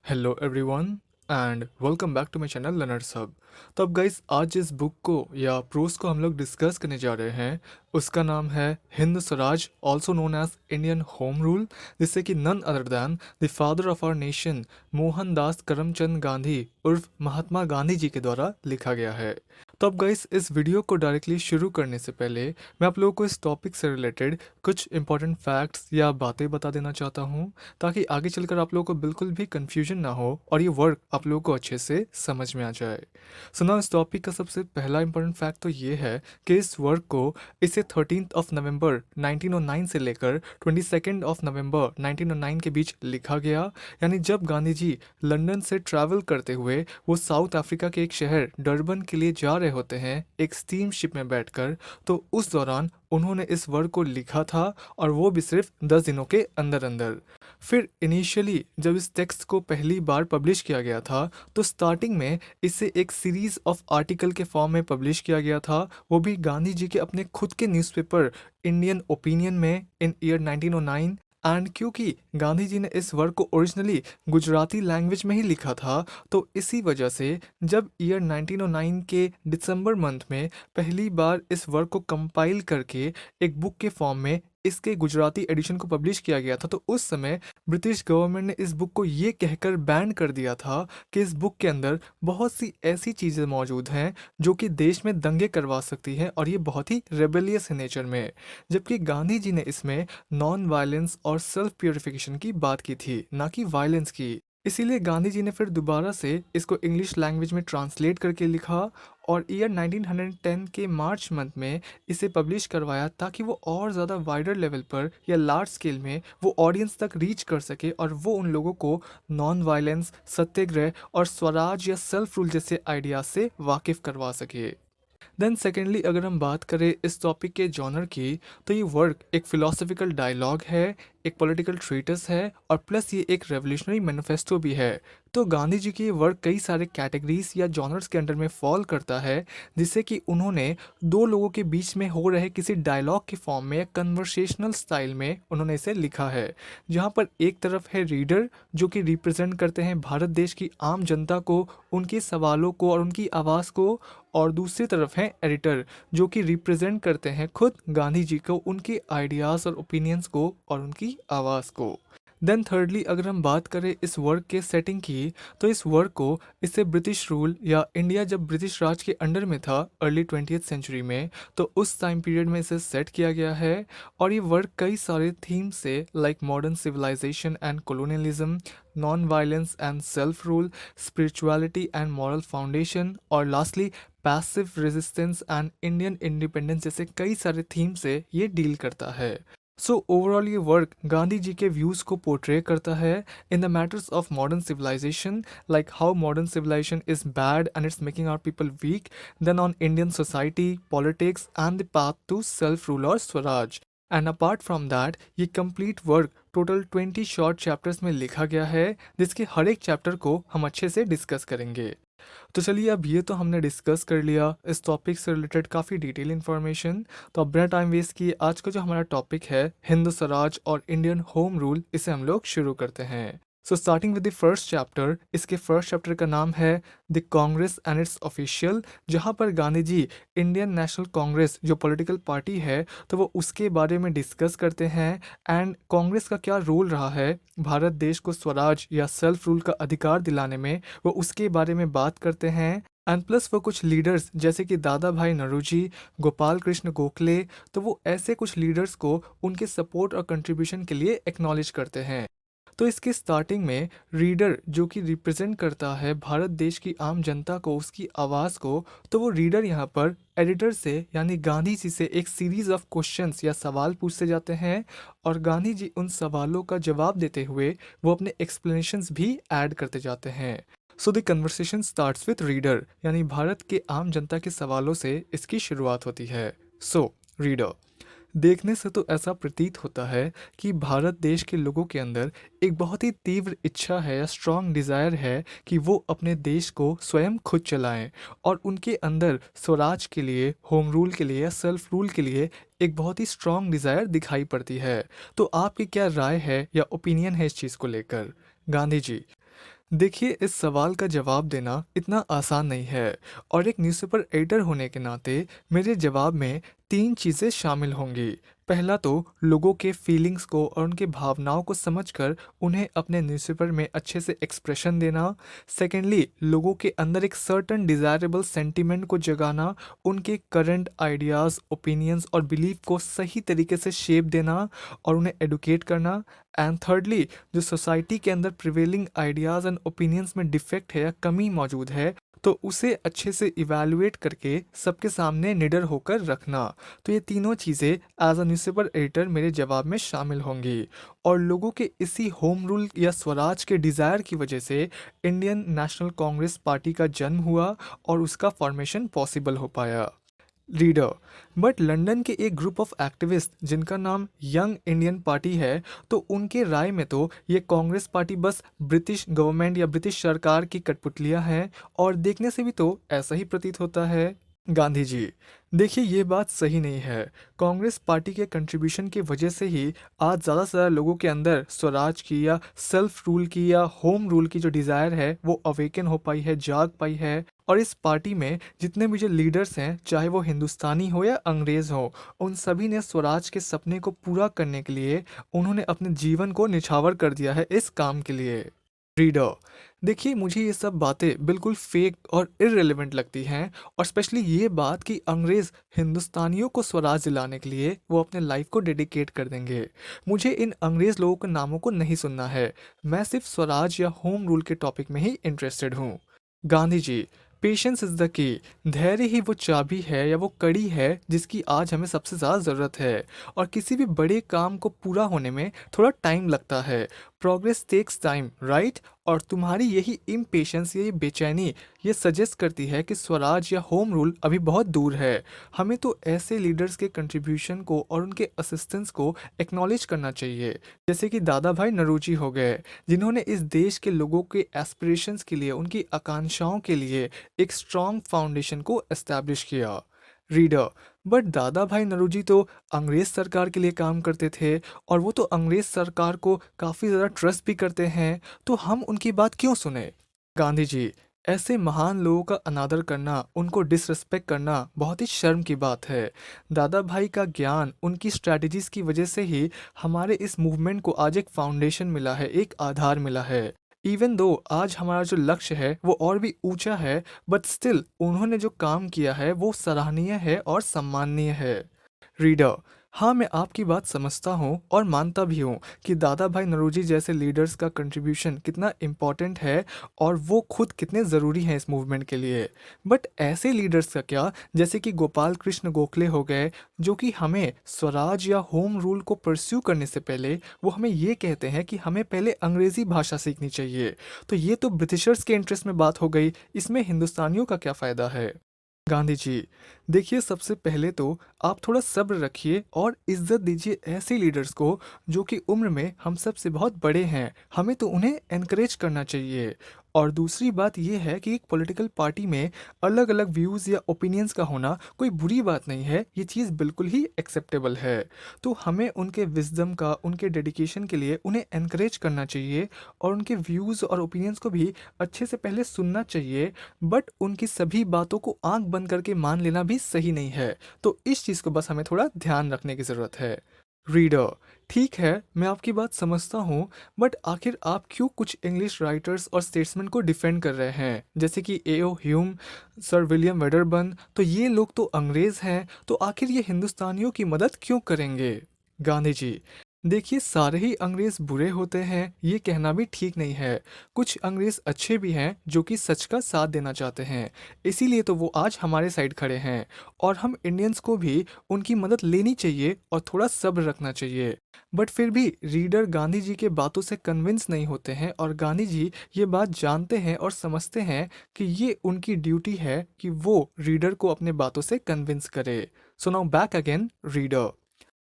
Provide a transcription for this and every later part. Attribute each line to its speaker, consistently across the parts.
Speaker 1: Hello everyone and welcome back to my channel learners hub. तो अब guys आज जिस बुक को या प्रोस को हम लोग डिस्कस करने जा रहे हैं उसका नाम है Hind Swaraj also known as Indian home rule, जिससे कि none other than the father of our nation Mohandas Karamchand Gandhi उर्फ महात्मा गांधी जी के द्वारा लिखा गया है। तो अब गाइस इस वीडियो को डायरेक्टली शुरू करने से पहले मैं आप लोगों को इस टॉपिक से रिलेटेड कुछ इंपॉर्टेंट फैक्ट्स या बातें बता देना चाहता हूँ, ताकि आगे चलकर आप लोगों को बिल्कुल भी कंफ्यूजन ना हो और ये वर्क आप लोगों को अच्छे से समझ में आ जाए। सुना इस टॉपिक का सबसे पहला इंपॉर्टेंट फैक्ट तो ये है कि इस वर्क को इसे 13 नवंबर 1909 से लेकर 22 नवंबर 1909 के बीच लिखा गया। यानी जब गांधी जी लंदन से ट्रैवल करते हुए वो साउथ अफ्रीका के एक शहर डरबन के लिए जा रहे होते हैं एक स्टीम शिप में बैठकर, तो उस दौरान उन्होंने इस वर्क को लिखा था, और वो भी सिर्फ 10 दिनों के अंदर अंदर। फिर इनिशियली जब इस टेक्स्ट को पहली बार पब्लिश किया गया था तो स्टार्टिंग में इसे एक सीरीज ऑफ आर्टिकल के फॉर्म में पब्लिश किया गया था, वो भी गांधी जी के अपने खुद के न्यूज़पेपर इंडियन ओपिनियन में इन ईयर 1909। एंड क्योंकि गांधी जी ने इस वर्क को ओरिजिनली गुजराती लैंग्वेज में ही लिखा था, तो इसी वजह से जब ईयर 1909 के दिसंबर मंथ में पहली बार इस वर्क को कंपाइल करके एक बुक के फॉर्म में इसके गुजराती एडिशन को पब्लिश किया गया था, तो उस समय ब्रिटिश गवर्नमेंट ने इस बुक को ये कहकर बैन कर दिया था कि इस बुक के अंदर बहुत सी ऐसी चीज़ें मौजूद हैं जो कि देश में दंगे करवा सकती हैं, और ये बहुत ही रेबेलियस है नेचर में। जबकि गांधी जी ने इसमें नॉन वायलेंस और सेल्फ प्योरिफिकेशन की बात की थी, ना कि वायलेंस की। इसीलिए गांधी जी ने फिर दोबारा से इसको इंग्लिश लैंग्वेज में ट्रांसलेट करके लिखा और ईयर 1910 के मार्च मंथ में इसे पब्लिश करवाया, ताकि वो और ज़्यादा वाइडर लेवल पर या लार्ज स्केल में वो ऑडियंस तक रीच कर सके और वो उन लोगों को नॉन वायलेंस, सत्याग्रह और स्वराज या सेल्फ रूल जैसे आइडियाज से वाकिफ़ करवा सके। देन सेकेंडली अगर हम बात करें इस टॉपिक के जॉनर की, तो ये वर्क एक फिलोसफिकल डायलॉग है, एक पॉलिटिकल ट्रीटस है, और प्लस ये एक रेवोल्यूशनरी मैनिफेस्टो भी है। तो गांधी जी की ये वर्क कई सारे कैटेगरीज या जॉनर्स के अंडर में फॉल करता है, जिससे कि उन्होंने दो लोगों के बीच में हो रहे किसी डायलॉग के फॉर्म में या कन्वर्सेशनल स्टाइल में उन्होंने इसे लिखा है। जहाँ पर एक तरफ है रीडर जो कि रिप्रेजेंट करते हैं भारत देश की आम जनता को, उनके सवालों को और उनकी आवाज़ को, और दूसरी तरफ हैं एडिटर जो कि रिप्रेजेंट करते हैं खुद गांधी जी को, उनके आइडियाज़ और ओपिनियंस को और उनकी आवाज़ को। देन थर्डली अगर हम बात करें इस वर्क के सेटिंग की, तो इस वर्क को इससे ब्रिटिश रूल या इंडिया जब ब्रिटिश राज के अंडर में था अर्ली 20th सेंचुरी में, तो उस टाइम पीरियड में इसे सेट किया गया है। और ये वर्क कई सारे थीम से like modern civilisation and colonialism, non violence and self rule, spirituality and moral foundation, और lastly passive resistance and Indian independence जैसे कई सारे थीम से ये डील करता है। सो ओवरऑल ये वर्क गांधी जी के व्यूज़ को पोर्ट्रे करता है in the matters of modern civilisation, like how modern civilisation is bad and it's making our people weak, then on Indian society, politics and the path to self rule और Swaraj. And apart from that ये complete work total 20 short chapters में लिखा गया है, जिसके हर एक chapter को हम अच्छे से डिस्कस करेंगे। तो चलिए अब ये तो हमने डिस्कस कर लिया इस टॉपिक से रिलेटेड काफ़ी डिटेल इन्फॉर्मेशन। तो अब बिना टाइम वेस्ट किए आज का जो हमारा टॉपिक है हिंद स्वराज और इंडियन होम रूल, इसे हम लोग शुरू करते हैं। So starting with the first chapter, इसके फर्स्ट चैप्टर का नाम है the Congress and it's official, जहाँ पर गांधी जी इंडियन नेशनल कांग्रेस जो पॉलिटिकल पार्टी है तो वो उसके बारे में डिस्कस करते हैं, एंड कांग्रेस का क्या रोल रहा है भारत देश को स्वराज या सेल्फ रूल का अधिकार दिलाने में, वो उसके बारे में बात करते हैं। एंड प्लस वो कुछ लीडर्स जैसे कि दादा भाई नौरोजी, गोपाल कृष्ण गोखले, तो वो ऐसे कुछ लीडर्स को उनके सपोर्ट और कंट्रीब्यूशन के लिए एक्नॉलेज करते हैं। तो इसके स्टार्टिंग में रीडर जो कि रिप्रेजेंट करता है भारत देश की आम जनता को, उसकी आवाज़ को, तो वो रीडर यहाँ पर एडिटर से यानी गांधी जी से एक सीरीज ऑफ क्वेश्चंस या सवाल पूछते जाते हैं, और गांधी जी उन सवालों का जवाब देते हुए वो अपने एक्सप्लेनेशंस भी ऐड करते जाते हैं। So the conversation starts with reader, यानी भारत के आम जनता के सवालों से इसकी शुरुआत होती है। सो रीडर, देखने से तो ऐसा प्रतीत होता है कि भारत देश के लोगों के अंदर एक बहुत ही तीव्र इच्छा है या स्ट्रॉन्ग डिज़ायर है कि वो अपने देश को स्वयं खुद चलाएं, और उनके अंदर स्वराज के लिए, होम रूल के लिए या सेल्फ रूल के लिए एक बहुत ही स्ट्रॉन्ग डिज़ायर दिखाई पड़ती है। तो आपकी क्या राय है या ओपिनियन है इस चीज़ को लेकर? गांधी जी, देखिए, इस सवाल का जवाब देना इतना आसान नहीं है और एक न्यूज़पेपर एडिटर होने के नाते मेरे जवाब में 3 चीज़ें शामिल होंगी। पहला तो लोगों के फीलिंग्स को और उनके भावनाओं को समझकर उन्हें अपने न्यूज़पेपर में अच्छे से एक्सप्रेशन देना। सेकेंडली, लोगों के अंदर एक सर्टेन डिज़ायरेबल सेंटिमेंट को जगाना, उनके करंट आइडियाज़, ओपिनियंस और बिलीफ को सही तरीके से शेप देना और उन्हें एडुकेट करना। एंड थर्डली, जो सोसाइटी के अंदर प्रिवेलिंग आइडियाज़ एंड ओपिनियंस में डिफेक्ट है या कमी मौजूद है, तो उसे अच्छे से इवैल्यूएट करके सबके सामने निडर होकर रखना। तो ये तीनों चीज़ें एज अ न्यूज़पेपर एडिटर मेरे जवाब में शामिल होंगी। और लोगों के इसी होम रूल या स्वराज के डिज़ायर की वजह से इंडियन नेशनल कांग्रेस पार्टी का जन्म हुआ और उसका फॉर्मेशन पॉसिबल हो पाया। रीडर, बट लंदन के एक ग्रुप ऑफ एक्टिविस्ट जिनका नाम यंग इंडियन पार्टी है, तो उनके राय में तो ये कांग्रेस पार्टी बस ब्रिटिश गवर्नमेंट या ब्रिटिश सरकार की कठपुतलियां हैं और देखने से भी तो ऐसा ही प्रतीत होता है। गांधी जी, देखिए ये बात सही नहीं है। कांग्रेस पार्टी के कंट्रीब्यूशन की वजह से ही आज ज़्यादा से ज़्यादा लोगों के अंदर स्वराज की या सेल्फ रूल की या होम रूल की जो डिज़ायर है वो अवेकन हो पाई है, जाग पाई है। और इस पार्टी में जितने भी जो लीडर्स हैं, चाहे वो हिंदुस्तानी हो या अंग्रेज़ हो, उन सभी ने स्वराज के सपने को पूरा करने के लिए उन्होंने अपने जीवन को निछावर कर दिया है इस काम के लिए। रीडर, देखिए मुझे ये सब बातें बिल्कुल फेक और इररिलेवेंट लगती हैं। और स्पेशली ये बात कि अंग्रेज़ हिंदुस्तानियों को स्वराज दिलाने के लिए वो अपने लाइफ को डेडिकेट कर देंगे। मुझे इन अंग्रेज़ लोगों के नामों को नहीं सुनना है। मैं सिर्फ स्वराज या होम रूल के टॉपिक में ही इंटरेस्टेड हूँ। Gandhi ji, patience is the key. धैर्य ही वो चाबी है या वो कड़ी है जिसकी आज हमें सबसे ज़्यादा ज़रूरत है। और किसी भी बड़े काम को पूरा होने में थोड़ा टाइम लगता है। Progress takes time, right? और तुम्हारी यही इम्पेशेंस, ये बेचैनी, ये सजेस्ट करती है कि स्वराज या होम रूल अभी बहुत दूर है। हमें तो ऐसे लीडर्स के कंट्रीब्यूशन को और उनके असिस्टेंस को एक्नॉलेज करना चाहिए, जैसे कि दादा भाई नौरोजी हो गए, जिन्होंने इस देश के लोगों के एस्पिरेशंस के लिए, उनकी आकांक्षाओं के लिए एक स्ट्रॉन्ग फाउंडेशन को एस्टैब्लिश किया। रीडर, बट दादा भाई नौरोजी तो अंग्रेज सरकार के लिए काम करते थे और वो तो अंग्रेज सरकार को काफ़ी ज़्यादा ट्रस्ट भी करते हैं, तो हम उनकी बात क्यों सुने? गांधी जी, ऐसे महान लोगों का अनादर करना, उनको डिसरिस्पेक्ट करना बहुत ही शर्म की बात है। दादा भाई का ज्ञान, उनकी स्ट्रैटेजीज की वजह से ही हमारे इस मूवमेंट को आज एक फाउंडेशन मिला है, एक आधार मिला है। इवन दो आज हमारा जो लक्ष्य है वो और भी ऊंचा है, बट स्टिल उन्होंने जो काम किया है वो सराहनीय है और सम्माननीय है। रीडर, हाँ मैं आपकी बात समझता हूँ और मानता भी हूँ कि दादा भाई नौरोजी जैसे लीडर्स का कंट्रीब्यूशन कितना इम्पोर्टेंट है और वो खुद कितने ज़रूरी हैं इस मूवमेंट के लिए। बट ऐसे लीडर्स का क्या, जैसे कि गोपाल कृष्ण गोखले हो गए, जो कि हमें स्वराज या होम रूल को परस्यू करने से पहले वो हमें ये कहते हैं कि हमें पहले अंग्रेज़ी भाषा सीखनी चाहिए। तो ये तो ब्रिटिशर्स के इंटरेस्ट में बात हो गई, इसमें हिंदुस्तानियों का क्या फ़ायदा है? गांधी जी, देखिए सबसे पहले तो आप थोड़ा सब्र रखिए और इज्जत दीजिए ऐसे लीडर्स को जो कि उम्र में हम सब से बहुत बड़े हैं। हमें तो उन्हें एनकरेज करना चाहिए। और दूसरी बात यह है कि एक पॉलिटिकल पार्टी में अलग अलग व्यूज़ या ओपिनियंस का होना कोई बुरी बात नहीं है, ये चीज़ बिल्कुल ही एक्सेप्टेबल है। तो हमें उनके विजडम का, उनके डेडिकेशन के लिए उन्हें एनकरेज करना चाहिए और उनके व्यूज़ और ओपिनियंस को भी अच्छे से पहले सुनना चाहिए। बट उनकी सभी बातों को आंख बंद करके मान लेना भी सही नहीं है। तो इस चीज़ को बस हमें थोड़ा ध्यान रखने की ज़रूरत है। रीडर, ठीक है मैं आपकी बात समझता हूँ, बट आखिर आप क्यों कुछ इंग्लिश राइटर्स और स्टेट्समैन को डिफेंड कर रहे हैं, जैसे कि A.O.. Hume, sir William Wedderburn? तो ये लोग तो अंग्रेज़ हैं, तो आखिर ये हिंदुस्तानियों की मदद क्यों करेंगे? गांधी जी, देखिए सारे ही अंग्रेज़ बुरे होते हैं ये कहना भी ठीक नहीं है। कुछ अंग्रेज़ अच्छे भी हैं जो कि सच का साथ देना चाहते हैं, इसीलिए तो वो आज हमारे साइड खड़े हैं। और हम इंडियंस को भी उनकी मदद लेनी चाहिए और थोड़ा सब्र रखना चाहिए। बट फिर भी रीडर गांधी जी के बातों से कन्विंस नहीं होते हैं और गांधी जी ये बात जानते हैं और समझते हैं कि ये उनकी ड्यूटी है कि वो रीडर को अपने बातों से कन्विंस करे। So now back again reader,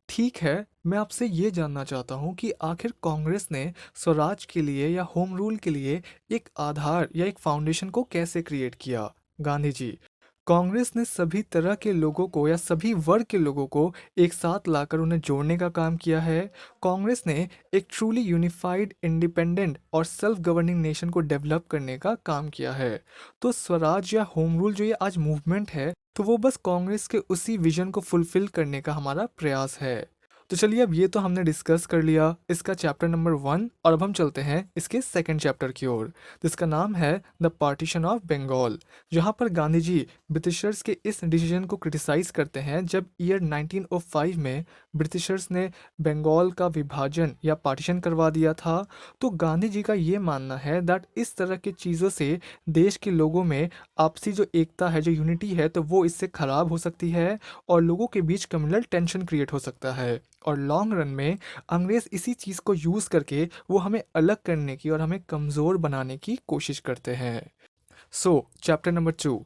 Speaker 1: ठीक है मैं आपसे ये जानना चाहता हूँ कि आखिर कांग्रेस ने स्वराज के लिए या होम रूल के लिए एक आधार या एक फाउंडेशन को कैसे क्रिएट किया? गांधी जी, कांग्रेस ने सभी तरह के लोगों को या सभी वर्ग के लोगों को एक साथ लाकर उन्हें जोड़ने का काम किया है। कांग्रेस ने एक ट्रूली यूनिफाइड, इंडिपेंडेंट और सेल्फ गवर्निंग नेशन को डेवलप करने का काम किया है। तो स्वराज या होम रूल जो ये आज मूवमेंट है, तो वो बस कांग्रेस के उसी विजन को फुलफिल करने का हमारा प्रयास है। तो चलिए, अब ये तो हमने डिस्कस कर लिया इसका चैप्टर नंबर 1, और अब हम चलते हैं इसके सेकंड चैप्टर की ओर, जिसका नाम है द पार्टीशन ऑफ बंगाल। जहाँ पर गांधी जी ब्रिटिशर्स के इस डिसीजन को क्रिटिसाइज करते हैं जब ईयर 1905 में ब्रिटिशर्स ने बंगाल का विभाजन या पार्टीशन करवा दिया था। तो गांधी जी का ये मानना है दैट इस तरह की चीज़ों से देश के लोगों में आपसी जो एकता है, जो यूनिटी है, तो वो इससे खराब हो सकती है और लोगों के बीच कम्युनल टेंशन क्रिएट हो सकता है। और लॉन्ग रन में अंग्रेज़ इसी चीज़ को यूज़ करके वो हमें अलग करने की और हमें कमज़ोर बनाने की कोशिश करते हैं। सो चैप्टर नंबर 2,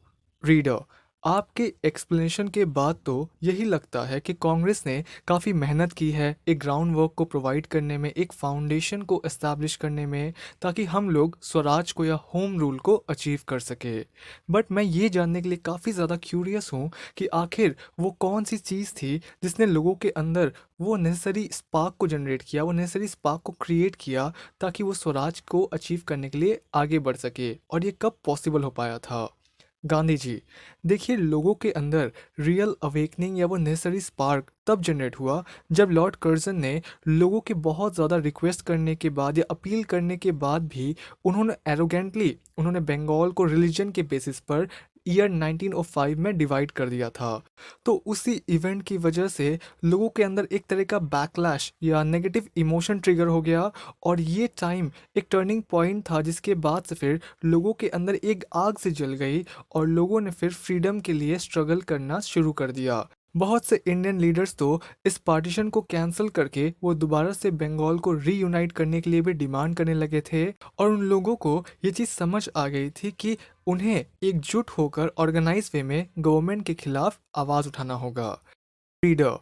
Speaker 1: रीडर। आपके एक्सप्लेनेशन के बाद तो यही लगता है कि कांग्रेस ने काफ़ी मेहनत की है एक ग्राउंड वर्क को प्रोवाइड करने में, एक फाउंडेशन को एस्टैब्लिश करने में, ताकि हम लोग स्वराज को या होम रूल को अचीव कर सके। बट मैं ये जानने के लिए काफ़ी ज़्यादा क्यूरियस हूँ कि आखिर वो कौन सी चीज़ थी जिसने लोगों के अंदर वो नेसेसरी स्पार्क को जनरेट किया, वो नेसेसरी स्पार्क को क्रिएट किया, ताकि वो स्वराज को अचीव करने के लिए आगे बढ़ सके, और ये कब पॉसिबल हो पाया था। गांधी जी, देखिए, लोगों के अंदर रियल अवेकनिंग या वो नेसेसरी स्पार्क तब जनरेट हुआ जब लॉर्ड कर्जन ने लोगों के बहुत ज़्यादा रिक्वेस्ट करने के बाद या अपील करने के बाद भी उन्होंने एरोगेंटली उन्होंने बंगाल को रिलीजन के बेसिस पर ईयर 1905 में डिवाइड कर दिया था। तो उसी इवेंट की वजह से लोगों के अंदर एक तरह का बैकलैश या नेगेटिव इमोशन ट्रिगर हो गया, और ये टाइम एक टर्निंग पॉइंट था जिसके बाद से फिर लोगों के अंदर एक आग से जल गई और लोगों ने फिर फ्रीडम के लिए स्ट्रगल करना शुरू कर दिया। बहुत से इंडियन लीडर्स तो इस पार्टीशन को कैंसिल करके वो दोबारा से बंगाल को रीयूनाइट करने के लिए भी डिमांड करने लगे थे, और उन लोगों को ये चीज़ समझ आ गई थी कि उन्हें एकजुट होकर ऑर्गेनाइज वे में गवर्नमेंट के खिलाफ आवाज़ उठाना होगा। रीडर,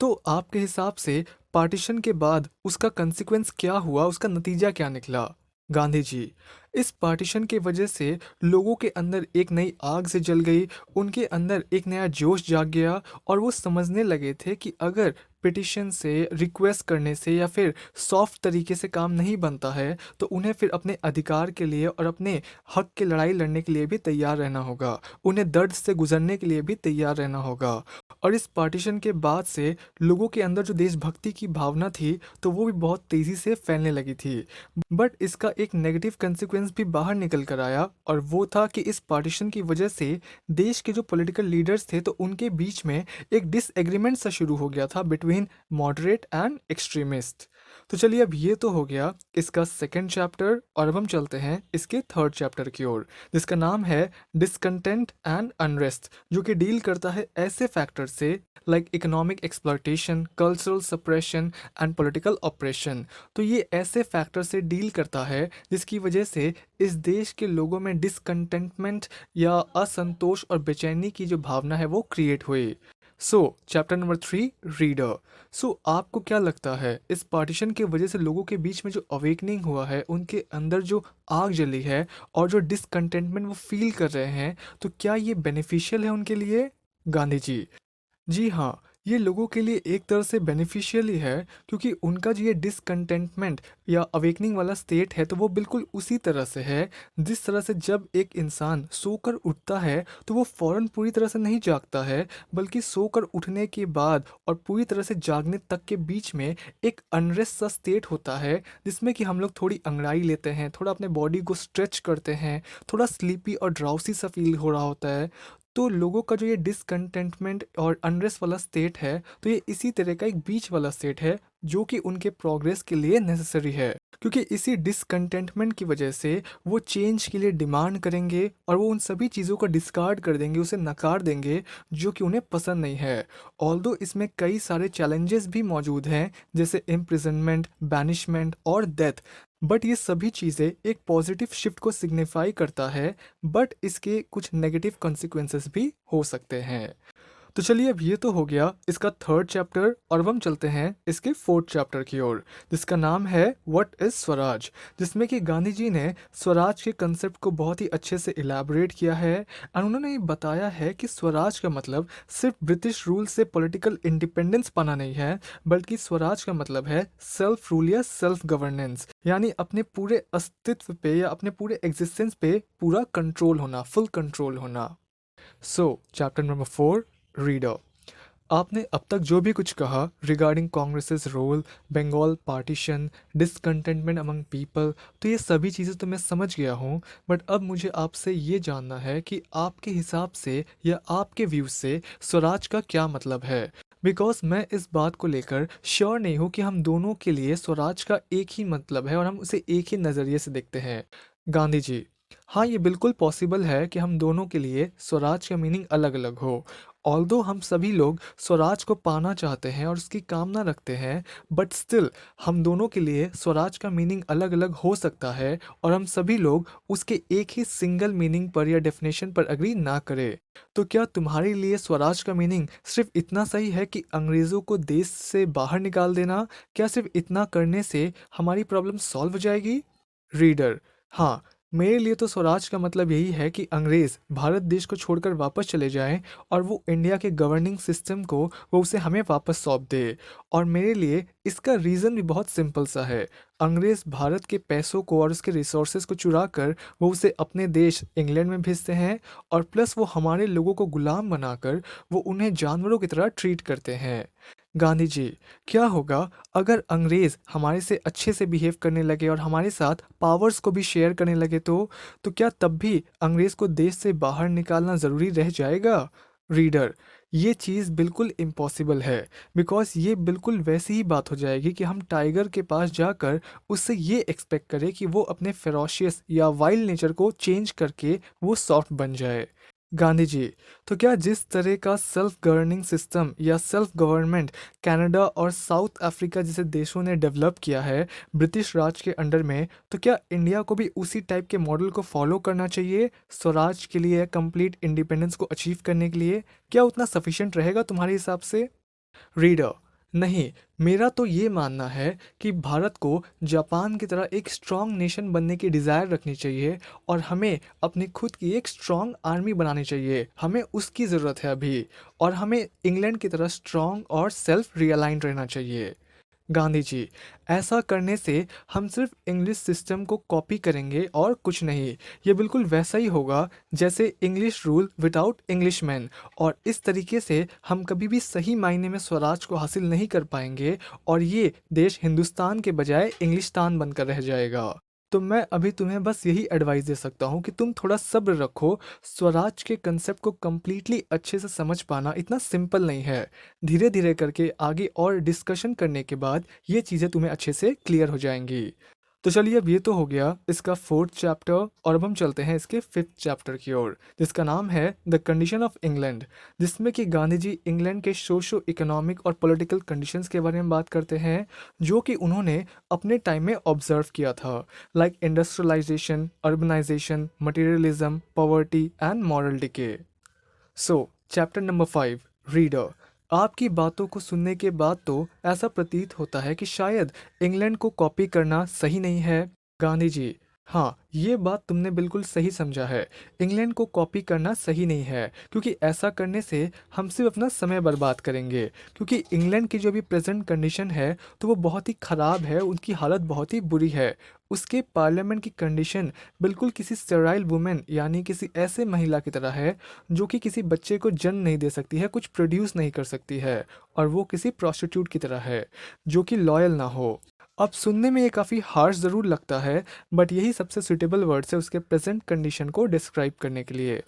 Speaker 1: तो आपके हिसाब से पार्टीशन के बाद उसका कंसिक्वेंस क्या हुआ, उसका नतीजा क्या निकला। गांधी जी, इस पार्टीशन के वजह से लोगों के अंदर एक नई आग से जल गई, उनके अंदर एक नया जोश जाग गया, और वो समझने लगे थे कि अगर पिटिशन से, रिक्वेस्ट करने से या फिर सॉफ्ट तरीके से काम नहीं बनता है, तो उन्हें फिर अपने अधिकार के लिए और अपने हक की लड़ाई लड़ने के लिए भी तैयार रहना होगा, उन्हें दर्द से गुजरने के लिए भी तैयार रहना होगा। और इस पार्टीशन के बाद से लोगों के अंदर जो देशभक्ति की भावना थी, तो वो भी बहुत तेज़ी से फैलने लगी थी। बट इसका एक नेगेटिव कंसिक्वेंस भी बाहर निकल कर आया, और वो था कि इस पार्टीशन की वजह से देश के जो पॉलिटिकल लीडर्स थे, तो उनके बीच में एक डिसएग्रीमेंट सा शुरू हो गया था बिटवीन मॉडरेट एंड एक्सट्रीमिस्ट। तो चलिए, अब ये तो हो गया इसका सेकंड चैप्टर, और अब हम चलते हैं इसके थर्ड चैप्टर की ओर, जिसका नाम है डिसकंटेंट एंड अनरेस्ट, जो कि डील करता है ऐसे फैक्टर से like economic exploitation, cultural suppression and political operation. तो ये ऐसे फैक्टर से डील करता है जिसकी वजह से इस देश के लोगों में डिसकंटेंटमेंट या असंतोष और बेचैनी की जो भावना है वो क्रिएट हुई। So chapter number 3, reader. So आपको क्या लगता है इस पार्टीशन के वजह से लोगों के बीच में जो अवेकनिंग हुआ है, उनके अंदर जो आग जली है और जो डिसकंटेंटमेंट वो फील कर रहे हैं, तो क्या ये बेनिफिशियल है उनके लिए। गांधी जी, जी हाँ, ये लोगों के लिए एक तरह से बेनिफिशियल ही है, क्योंकि उनका जो ये डिसकंटेंटमेंट या अवेकनिंग वाला स्टेट है, तो वो बिल्कुल उसी तरह से है जिस तरह से जब एक इंसान सोकर उठता है तो वो फ़ौरन पूरी तरह से नहीं जागता है, बल्कि सोकर उठने के बाद और पूरी तरह से जागने तक के बीच में एक अनरेस्ट सा स्टेट होता है, जिसमें कि हम लोग थोड़ी अंगड़ाई लेते हैं, थोड़ा अपने बॉडी को स्ट्रेच करते हैं, थोड़ा स्लीपी और ड्राउसी सा फील हो रहा होता है। तो लोगों का जो ये डिसकंटेंटमेंट और अनरेस्ट वाला स्टेट है, तो ये इसी तरह का एक बीच वाला स्टेट है जो कि उनके प्रोग्रेस के लिए नेसेसरी है, क्योंकि इसी डिसकंटेंटमेंट की वजह से वो चेंज के लिए डिमांड करेंगे और वो उन सभी चीज़ों को डिस्कार्ड कर देंगे, उसे नकार देंगे जो कि उन्हें पसंद नहीं है। ऑल्दो इसमें कई सारे चैलेंजेस भी मौजूद हैं, जैसे इम्प्रिजनमेंट, बैनिशमेंट और डेथ, बट ये सभी चीज़ें एक पॉजिटिव शिफ्ट को सिग्निफाई करता है, बट इसके कुछ नेगेटिव कॉन्सिक्वेंसेस भी हो सकते हैं। तो चलिए अब ये तो हो गया इसका थर्ड चैप्टर और अब हम चलते हैं इसके फोर्थ चैप्टर की ओर, जिसका नाम है व्हाट इज स्वराज, जिसमें कि गांधी जी ने स्वराज के कंसेप्ट को बहुत ही अच्छे से इलैबोरेट किया है और उन्होंने ये बताया है कि स्वराज का मतलब सिर्फ ब्रिटिश रूल से पॉलिटिकल इंडिपेंडेंस पाना नहीं है, बल्कि स्वराज का मतलब है सेल्फ रूल या सेल्फ गवर्नेंस, यानी अपने पूरे अस्तित्व पे या अपने पूरे एग्जिस्टेंस पे पूरा कंट्रोल होना, फुल कंट्रोल होना। So chapter number 4, reader. आपने अब तक जो भी कुछ कहा regarding Congress's role, Bengal partition, discontentment among people, तो ये सभी चीज़ें तो मैं समझ गया हूँ। बट अब मुझे आपसे ये जानना है कि आपके हिसाब से या आपके व्यू से स्वराज का क्या मतलब है, बिकॉज मैं इस बात को लेकर श्योर नहीं हूँ कि हम दोनों के लिए स्वराज का एक ही मतलब है और हम उसे एक ही नज़रिए से देखते हैं। गांधी जी, हाँ ये बिल्कुल पॉसिबल है कि हम दोनों के लिए स्वराज का मीनिंग अलग अलग हो। ऑल्दो हम सभी लोग स्वराज को पाना चाहते हैं और उसकी कामना रखते हैं, बट स्टिल हम दोनों के लिए स्वराज का मीनिंग अलग अलग हो सकता है और हम सभी लोग उसके एक ही सिंगल मीनिंग पर या डेफिनेशन पर अग्री ना करें। तो क्या तुम्हारे लिए स्वराज का मीनिंग सिर्फ इतना सही है कि अंग्रेज़ों को देश से बाहर निकाल देना? क्या सिर्फ इतना करने से हमारी प्रॉब्लम सॉल्व हो जाएगी? रीडर, हाँ, मेरे लिए तो स्वराज का मतलब यही है कि अंग्रेज भारत देश को छोड़कर वापस चले जाएं और वो इंडिया के गवर्निंग सिस्टम को वो उसे हमें वापस सौंप दे। और मेरे लिए इसका रीज़न भी बहुत सिंपल सा है। अंग्रेज भारत के पैसों को और उसके रिसोर्सेज को चुरा कर वो उसे अपने देश इंग्लैंड में भेजते हैं और प्लस वो हमारे लोगों को गुलाम बनाकर वो उन्हें जानवरों की तरह ट्रीट करते हैं। गांधी जी, क्या होगा अगर अंग्रेज हमारे से अच्छे से बिहेव करने लगे और हमारे साथ पावर्स को भी शेयर करने लगे तो क्या तब भी अंग्रेज को देश से बाहर निकालना ज़रूरी रह जाएगा? रीडर, ये चीज़ बिल्कुल इम्पॉसिबल है, बिकॉज ये बिल्कुल वैसी ही बात हो जाएगी कि हम टाइगर के पास जाकर उससे ये एक्सपेक्ट करें कि वो अपने फेरोशियस या वाइल्ड नेचर को चेंज करके वो सॉफ्ट बन जाए। गांधी जी, तो क्या जिस तरह का सेल्फ गवर्निंग सिस्टम या सेल्फ गवर्नमेंट कनाडा और साउथ अफ्रीका जैसे देशों ने डेवलप किया है ब्रिटिश राज के अंडर में, तो क्या इंडिया को भी उसी टाइप के मॉडल को फॉलो करना चाहिए स्वराज के लिए, कंप्लीट इंडिपेंडेंस को अचीव करने के लिए? क्या उतना सफिशिएंट रहेगा तुम्हारे हिसाब से? रीडर, नहीं, मेरा तो ये मानना है कि भारत को जापान की तरह एक स्ट्रॉन्ग नेशन बनने की डिज़ायर रखनी चाहिए और हमें अपनी खुद की एक स्ट्रॉन्ग आर्मी बनानी चाहिए, हमें उसकी ज़रूरत है अभी। और हमें इंग्लैंड की तरह स्ट्रॉन्ग और सेल्फ रियलाइंड रहना चाहिए। गांधी जी, ऐसा करने से हम सिर्फ इंग्लिश सिस्टम को कॉपी करेंगे और कुछ नहीं। ये बिल्कुल वैसा ही होगा जैसे English rule without English man, और इस तरीके से हम कभी भी सही मायने में स्वराज को हासिल नहीं कर पाएंगे और ये देश हिंदुस्तान के बजाय इंग्लिस्तान बनकर रह जाएगा। तो मैं अभी तुम्हें बस यही एडवाइस दे सकता हूँ कि तुम थोड़ा सब्र रखो। स्वराज के कंसेप्ट को कम्प्लीटली अच्छे से समझ पाना इतना सिंपल नहीं है। धीरे धीरे करके आगे और डिस्कशन करने के बाद ये चीज़ें तुम्हें अच्छे से क्लियर हो जाएंगी। तो चलिए अब ये तो हो गया इसका फोर्थ चैप्टर और अब हम चलते हैं इसके फिफ्थ चैप्टर की ओर, जिसका नाम है द कंडीशन ऑफ इंग्लैंड, जिसमें कि गांधी जी इंग्लैंड के सोशो इकोनॉमिक और पॉलिटिकल कंडीशंस के बारे में बात करते हैं जो कि उन्होंने अपने टाइम में ऑब्जर्व किया था, like industrialisation, urbanisation, materialism, poverty and moral decay. So chapter number 5, reader. आपकी बातों को सुनने के बाद तो ऐसा प्रतीत होता है कि शायद इंग्लैंड को कॉपी करना सही नहीं है। गांधी जी, हाँ ये बात तुमने बिल्कुल सही समझा है। इंग्लैंड को कॉपी करना सही नहीं है क्योंकि ऐसा करने से हम सिर्फ अपना समय बर्बाद करेंगे, क्योंकि इंग्लैंड की जो भी प्रेजेंट कंडीशन है तो वो बहुत ही ख़राब है, उनकी हालत बहुत ही बुरी है। उसके पार्लियामेंट की कंडीशन बिल्कुल किसी स्टेराइल वुमेन यानी किसी ऐसे महिला की तरह है जो कि किसी बच्चे को जन्म नहीं दे सकती है, कुछ प्रोड्यूस नहीं कर सकती है, और वो किसी प्रोस्टिट्यूट की तरह है जो कि लॉयल ना हो। अब सुनने में ये काफ़ी हार्श ज़रूर लगता है, बट यही सबसे सुटेबल वर्ड्स है उसके प्रेजेंट कंडीशन को डिस्क्राइब करने के लिए,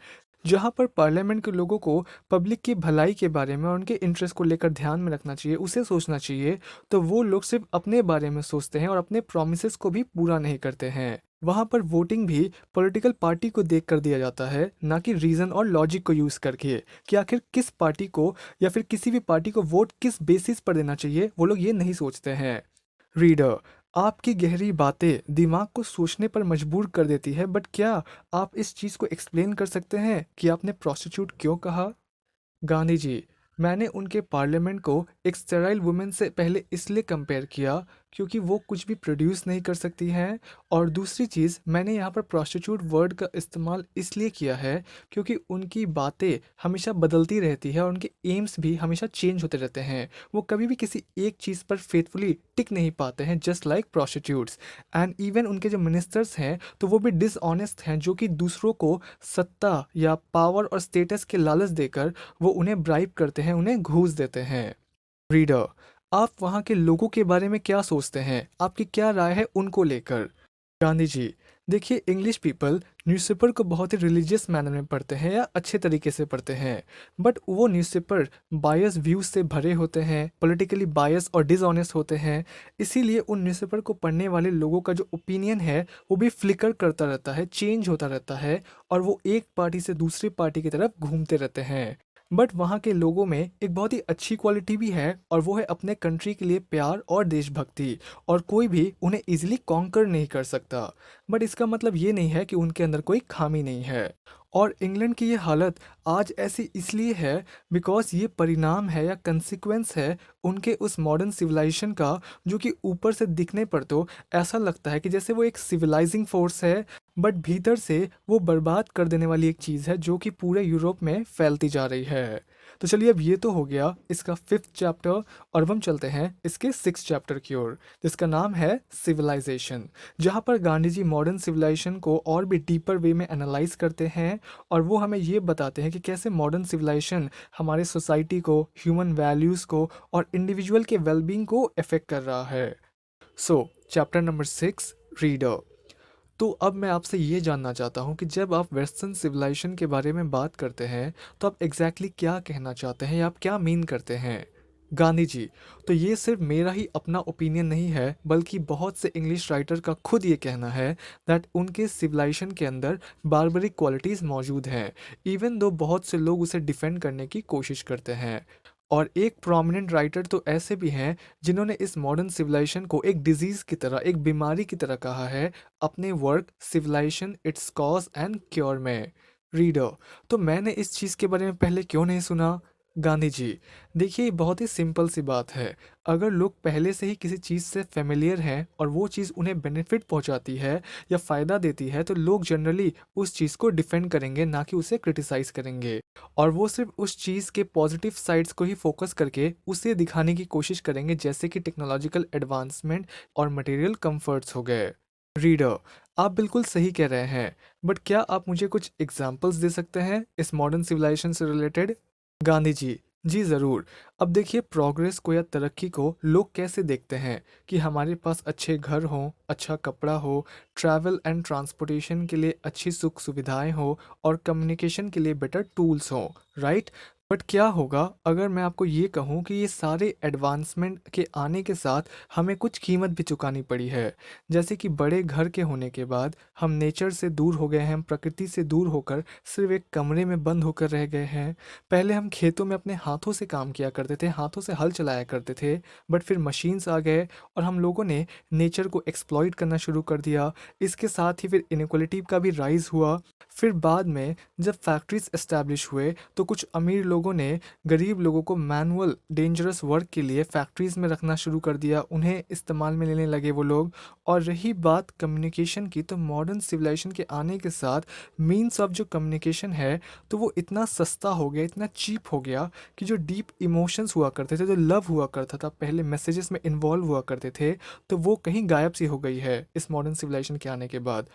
Speaker 1: जहाँ पर पार्लियामेंट के लोगों को पब्लिक की भलाई के बारे में और उनके इंटरेस्ट को लेकर ध्यान में रखना चाहिए, उसे सोचना चाहिए, तो वो लोग सिर्फ अपने बारे में सोचते हैं और अपने प्रोमिसेस को भी पूरा नहीं करते हैं। वहाँ पर वोटिंग भी पॉलिटिकल पार्टी को देख कर दिया जाता है, ना कि रीज़न और लॉजिक को यूज़ करके कि आखिर किस पार्टी को या फिर किसी भी पार्टी को वोट किस बेसिस पर देना चाहिए, वो लोग ये नहीं सोचते हैं। रीडर, आपकी गहरी बातें दिमाग को सोचने पर मजबूर कर देती है, बट क्या आप इस चीज़ को एक्सप्लेन कर सकते हैं कि आपने प्रोस्टिट्यूट क्यों कहा? गांधी जी, मैंने उनके पार्लियामेंट को एक स्टेराइल वुमेन से पहले इसलिए कंपेयर किया क्योंकि वो कुछ भी प्रोड्यूस नहीं कर सकती हैं, और दूसरी चीज़ मैंने यहाँ पर प्रोस्टिट्यूट वर्ड का इस्तेमाल इसलिए किया है क्योंकि उनकी बातें हमेशा बदलती रहती है और उनके एम्स भी हमेशा चेंज होते रहते हैं। वो कभी भी किसी एक चीज़ पर फेथफुली टिक नहीं पाते हैं, just like prostitutes. And even उनके जो मिनिस्टर्स हैं तो वो भी डिसऑनेस्ट हैं, जो कि दूसरों को सत्ता या पावर और स्टेटस के लालच देकर वो उन्हें ब्राइब करते हैं, उन्हें घूस देते हैं। रीडर, आप वहाँ के लोगों के बारे में क्या सोचते हैं? आपकी क्या राय है उनको लेकर? गांधी जी, देखिए, इंग्लिश पीपल न्यूज़पेपर को बहुत ही रिलीजियस मैनर में पढ़ते हैं या अच्छे तरीके से पढ़ते हैं, बट वो न्यूज़पेपर बायस व्यूज से भरे होते हैं, पॉलिटिकली बायस और डिसऑनेस्ट होते हैं। इसीलिए उन न्यूज़पेपर को पढ़ने वाले लोगों का जो ओपिनियन है वो भी फ्लिकर करता रहता है, चेंज होता रहता है, और वो एक पार्टी से दूसरी पार्टी की तरफ घूमते रहते हैं। बट वहाँ के लोगों में एक बहुत ही अच्छी क्वालिटी भी है, और वो है अपने कंट्री के लिए प्यार और देशभक्ति, और कोई भी उन्हें इजीली कॉन्कर नहीं कर सकता। बट इसका मतलब ये नहीं है कि उनके अंदर कोई खामी नहीं है। और इंग्लैंड की ये हालत आज ऐसी इसलिए है बिकॉज ये परिणाम है या कंसिक्वेंस है उनके उस मॉडर्न सिविलाइजेशन का, जो कि ऊपर से दिखने पर तो ऐसा लगता है कि जैसे वो एक सिविलाइजिंग फोर्स है, बट भीतर से वो बर्बाद कर देने वाली एक चीज़ है जो कि पूरे यूरोप में फैलती जा रही है। तो चलिए, अब ये तो हो गया इसका 5th चैप्टर, और अब हम चलते हैं इसके 6th चैप्टर की ओर, जिसका नाम है सिविलाइजेशन, जहाँ पर गांधी जी मॉडर्न सिविलाइजेशन को और भी डीपर वे में एनालाइज करते हैं, और वो हमें ये बताते हैं कि कैसे मॉडर्न सिविलाइजेशन हमारे सोसाइटी को, ह्यूमन वैल्यूज़ को और इंडिविजुअल के वेलबींग को अफेक्ट कर रहा है। सो चैप्टर नंबर 6, रीडर। तो अब मैं आपसे ये जानना चाहता हूँ कि जब आप वेस्टर्न सिविलाइजेशन के बारे में बात करते हैं तो आप एग्जैक्टली क्या कहना चाहते हैं या आप क्या मीन करते हैं? गांधी जी, तो ये सिर्फ मेरा ही अपना ओपिनियन नहीं है, बल्कि बहुत से इंग्लिश राइटर का खुद ये कहना है दैट उनके सिविलाइजेशन के अंदर बारबरिक क्वालिटीज़ मौजूद हैं, इवन दो बहुत से लोग उसे डिफेंड करने की कोशिश करते हैं। और एक प्रोमिनेंट राइटर तो ऐसे भी हैं जिन्होंने इस मॉडर्न सिविलाइजेशन को एक डिजीज़ की तरह, एक बीमारी की तरह कहा है अपने work civilisation its cause and cure में। रीडर, तो मैंने इस चीज़ के बारे में पहले क्यों नहीं सुना? गांधी जी, देखिए, ये बहुत ही सिंपल सी बात है। अगर लोग पहले से ही किसी चीज़ से फेमिलियर हैं और वो चीज़ उन्हें बेनिफिट पहुंचाती है या फ़ायदा देती है, तो लोग जनरली उस चीज़ को डिफेंड करेंगे, ना कि उसे क्रिटिसाइज़ करेंगे। और वो सिर्फ उस चीज़ के पॉजिटिव साइड्स को ही फोकस करके उसे दिखाने की कोशिश करेंगे, जैसे कि टेक्नोलॉजिकल एडवांसमेंट और मटेरियल कंफर्ट्स हो गए। रीडर, आप बिल्कुल सही कह रहे हैं, बट क्या आप मुझे कुछ एग्जांपल्स दे सकते हैं इस मॉडर्न सिविलाइजेशन से रिलेटेड? गांधी जी, जी ज़रूर। अब देखिए, प्रोग्रेस को या तरक्की को लोग कैसे देखते हैं कि हमारे पास अच्छे घर हों, अच्छा कपड़ा हो, ट्रैवल एंड ट्रांसपोर्टेशन के लिए अच्छी सुख सुविधाएं हो, और कम्युनिकेशन के लिए बेटर टूल्स हों, राइट? बट क्या होगा अगर मैं आपको ये कहूँ कि ये सारे एडवांसमेंट के आने के साथ हमें कुछ कीमत भी चुकानी पड़ी है, जैसे कि बड़े घर के होने के बाद हम नेचर से दूर हो गए हैं, हम प्रकृति से दूर होकर सिर्फ एक कमरे में बंद होकर रह गए हैं। पहले हम खेतों में अपने हाथों से काम किया करते थे, हाथों से हल चलाया करते थे, बट फिर मशीन्स आ गए और हम लोगों ने नेचर को एक्सप्लॉइट करना शुरू कर दिया। इसके साथ ही फिर इनक्वलिटी का भी राइज हुआ। फिर बाद में जब फैक्ट्रीज एस्टैब्लिश हुए तो कुछ अमीर लोगों ने गरीब लोगों को मैनुअल डेंजरस वर्क के लिए फैक्ट्रीज में रखना शुरू कर दिया, उन्हें इस्तेमाल में लेने लगे वो लोग। और रही बात कम्युनिकेशन की, तो मॉडर्न सिविलाइजेशन के आने के साथ मीन्स ऑफ जो कम्युनिकेशन है तो वो इतना सस्ता हो गया, इतना चीप हो गया कि जो डीप इमोशंस हुआ करते थे, जो लव हुआ करता था, पहले मैसेजेस में इन्वॉल्व हुआ करते थे, तो वो कहीं गायब सी हो गई है इस मॉडर्न सिविलाइजेशन के आने के बाद।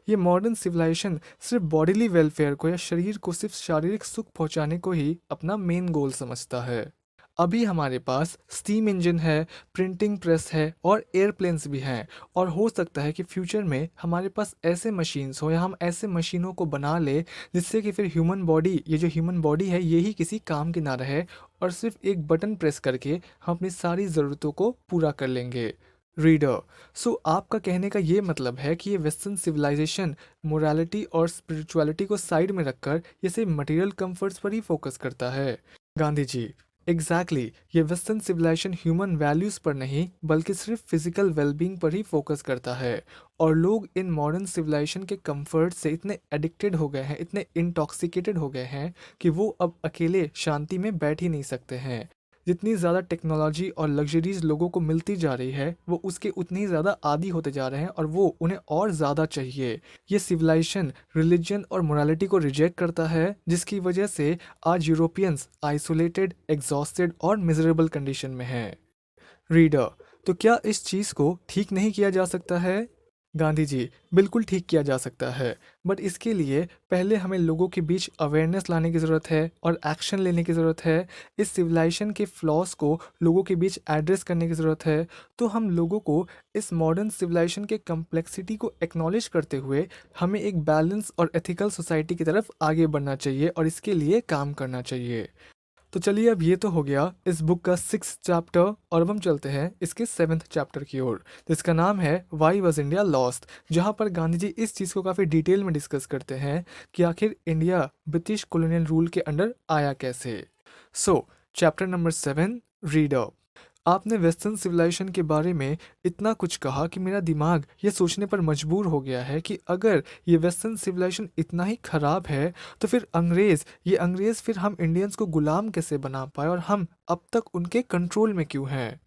Speaker 1: ये मॉडर्न सिविलाइजेशन सिर्फ बॉडीली वेलफेयर को या शरीर को सिर्फ शारीरिक सुख पहुंचाने को ही अपना मेन गोल समझता है। अभी हमारे पास स्टीम इंजन है, प्रिंटिंग प्रेस है और एयरप्लेन्स भी हैं, और हो सकता है कि फ्यूचर में हमारे पास ऐसे मशीन्स हो या हम ऐसे मशीनों को बना ले जिससे कि फिर ह्यूमन बॉडी, ये जो ह्यूमन बॉडी है, ये ही किसी काम की ना रहे, और सिर्फ एक बटन प्रेस करके हम अपनी सारी ज़रूरतों को पूरा कर लेंगे। रीडर, सो आपका कहने का ये मतलब है कि ये वेस्टर्न सिविलाइजेशन मोरालिटी और स्पिरिचुअलिटी को साइड में रखकर ये सिर्फ मटेरियल कंफर्ट्स पर ही फोकस करता है? गांधी जी, एग्जैक्टली ये वेस्टर्न सिविलाइजेशन ह्यूमन वैल्यूज़ पर नहीं बल्कि सिर्फ फिजिकल वेलबींग पर ही फोकस करता है। और लोग इन मॉडर्न सिविलाइजेशन के कंफर्ट से इतने एडिक्टेड हो गए हैं, इतने इंटॉक्सिकेटेड हो गए हैं कि वो अब अकेले शांति में बैठ ही नहीं सकते हैं। जितनी ज़्यादा टेक्नोलॉजी और लग्जरीज लोगों को मिलती जा रही है वो उसके उतनी ही ज़्यादा आदी होते जा रहे हैं और वो उन्हें और ज़्यादा चाहिए। ये सिविलाइजेशन रिलीजन और मोरालिटी को रिजेक्ट करता है, जिसकी वजह से आज यूरोपियंस आइसोलेटेड, एग्जॉस्टेड और मिजरेबल कंडीशन में हैं। रीडर, तो क्या इस चीज़ को ठीक नहीं किया जा सकता है? गांधी जी, बिल्कुल ठीक किया जा सकता है, बट इसके लिए पहले हमें लोगों के बीच अवेयरनेस लाने की ज़रूरत है और एक्शन लेने की ज़रूरत है। इस सिविलाइजेशन के फ्लॉस को लोगों के बीच एड्रेस करने की ज़रूरत है। तो हम लोगों को इस मॉडर्न सिविलाइजेशन के कम्प्लेक्सिटी को एक्नॉलेज करते हुए हमें एक बैलेंस और एथिकल सोसाइटी की तरफ आगे बढ़ना चाहिए और इसके लिए काम करना चाहिए। तो चलिए, अब ये तो हो गया इस बुक का 6th चैप्टर और अब हम चलते हैं इसके 7th चैप्टर की ओर, जिसका नाम है वाई वॉज इंडिया लॉस्ट, जहाँ पर गांधी जी इस चीज़ को काफ़ी डिटेल में डिस्कस करते हैं कि आखिर इंडिया ब्रिटिश कॉलोनियल रूल के अंडर आया कैसे। सो चैप्टर नंबर 7, रीडर। आपने वेस्टर्न सिविलाइजेशन के बारे में इतना कुछ कहा कि मेरा दिमाग ये सोचने पर मजबूर हो गया है कि अगर ये वेस्टर्न सिविलाइजेशन इतना ही खराब है तो फिर ये अंग्रेज़ फिर हम इंडियंस को गुलाम कैसे बना पाए और हम अब तक उनके कंट्रोल में क्यों हैं?